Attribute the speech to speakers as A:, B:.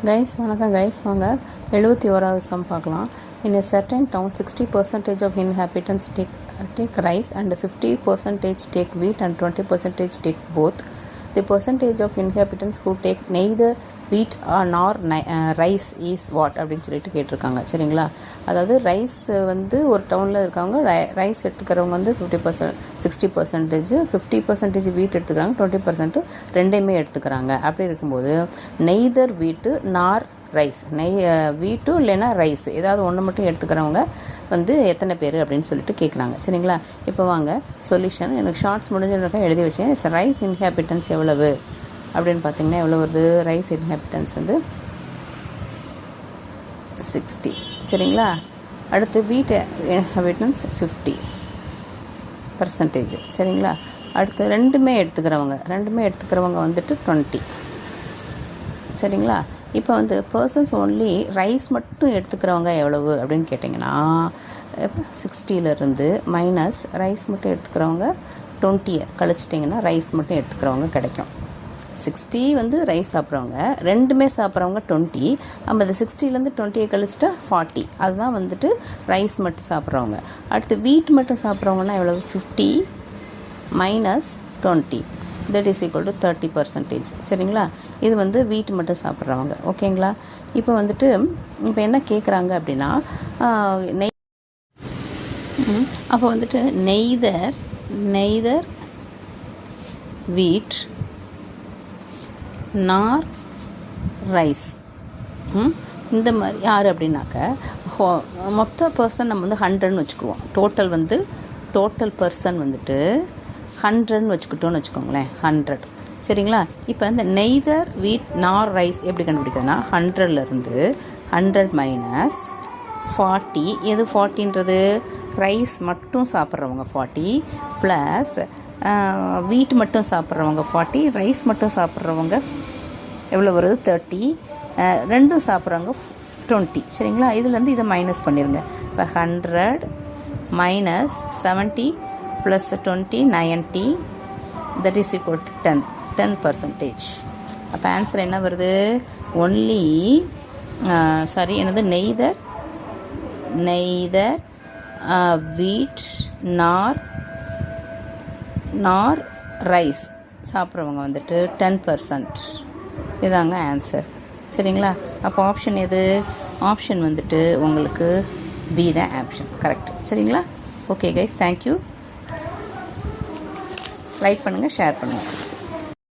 A: Guys வணக்கம் guys வாங்க 71வது some பார்க்கலாம். In a certain town 60% of inhabitants take rice and 50% take wheat and 20% take both. The percentage of inhabitants who take neither wheat nor rice is what அப்படின்னு சொல்லிட்டு கேட்டிருக்காங்க. சரிங்களா, அதாவது rice வந்து ஒரு டவுனில் இருக்கவங்க ரைஸ் எடுத்துக்கிறவங்க வந்து 60%, 50% வீட் எடுத்துக்கிறாங்க, 20% ரெண்டையுமே எடுத்துக்கிறாங்க. அப்படி இருக்கும்போது நெய்தர் வீட்டு நார் ரைஸ், வீட்டும் இல்லைன்னா ரைஸ் ஏதாவது ஒன்று மட்டும் எடுத்துக்கிறவங்க வந்து எத்தனை பேர் அப்படின்னு சொல்லிட்டு கேட்குறாங்க. சரிங்களா, இப்போ வாங்க சொல்யூஷன். எனக்கு ஷார்ட்ஸ் முடிஞ்சிருக்கா எழுதி வச்சேன். ரைஸ் இன்ஹேபிட்டன்ஸ் எவ்வளவு அப்படின்னு பார்த்தீங்கன்னா எவ்வளோ வருது? ரைஸ் இன்ஹேபிட்டன்ஸ் வந்து 60. சரிங்களா, அடுத்து வீட் இன்ஹேபிட்டன்ஸ் 50%. சரிங்களா, அடுத்து ரெண்டுமே எடுத்துக்கிறவங்க வந்துட்டு 20. சரிங்களா, இப்போ வந்து பர்சன்ஸ் ஓன்லி ரைஸ் மட்டும் எடுத்துக்கிறவங்க எவ்வளவு அப்படின்னு கேட்டிங்கன்னா 60லேருந்து மைனஸ் ரைஸ் மட்டும் எடுத்துக்கிறவங்க 20 கழிச்சிட்டிங்கன்னா ரைஸ் மட்டும் எடுத்துக்கிறவங்க கிடைக்கும். 60 வந்து ரைஸ் சாப்பிட்றவங்க, ரெண்டுமே சாப்பிட்றவங்க 20. நம்ம அந்த 60லேருந்து 20 கழிச்சிட்டா 40. அதுதான் வந்துட்டு ரைஸ் மட்டும் சாப்பிட்றவங்க. அடுத்து வீட் மட்டும் சாப்பிட்றவங்கன்னா எவ்வளவு? 50 minus 20 that is equal to 30%. சரிங்களா, இது வந்து வீட் மட்டும் சாப்பிட்றவங்க. ஓகேங்களா, இப்போ வந்துட்டு இப்போ என்ன கேட்குறாங்க அப்படின்னா அப்போ வந்துட்டு நெய்தர் வீட் நார் ரைஸ் இந்த மாதிரி யார் அப்படின்னாக்க மொத்த பர்சன் நம்ம வந்து 100ன்னு வச்சுக்குவோம். டோட்டல் பர்சன் வந்துட்டு 100ன்னு வச்சுக்கிட்டோன்னு வச்சுக்கோங்களேன், 100. சரிங்களா, இப்போ இந்த நெய்தர் வீட் நார் ரைஸ் எப்படி கண்டுபிடிக்கிறதுனா 100லேருந்து 100 மைனஸ் 40. எது 40ன்றது? ரைஸ் மட்டும் சாப்பிட்றவங்க 40 ப்ளஸ் வீட் மட்டும் சாப்பிட்றவங்க 40, ரைஸ் மட்டும் சாப்பிட்றவங்க எவ்வளோ வருது? 30. ரெண்டும் சாப்பிட்றவங்க 20. சரிங்களா, இதுலேருந்து இதை மைனஸ் பண்ணிடுங்க. இப்போ 100 minus 70 plus 20 90 that is equal to 10%. அப்போ ஆன்சர் என்ன வருது? ஒன்லி என்னது நெய்தர் வீட் நார் ரைஸ் சாப்பிட்றவங்க வந்துட்டு 10%. இதாங்க ஆன்சர். சரிங்களா, அப்போ ஆப்ஷன் எது? ஆப்ஷன் வந்துட்டு உங்களுக்கு பி தான் ஆப்ஷன் கரெக்ட். சரிங்களா, ஓகே கைஸ், தேங்க்யூ. லைக் பண்ணுங்கள், ஷேர் பண்ணுங்கள்.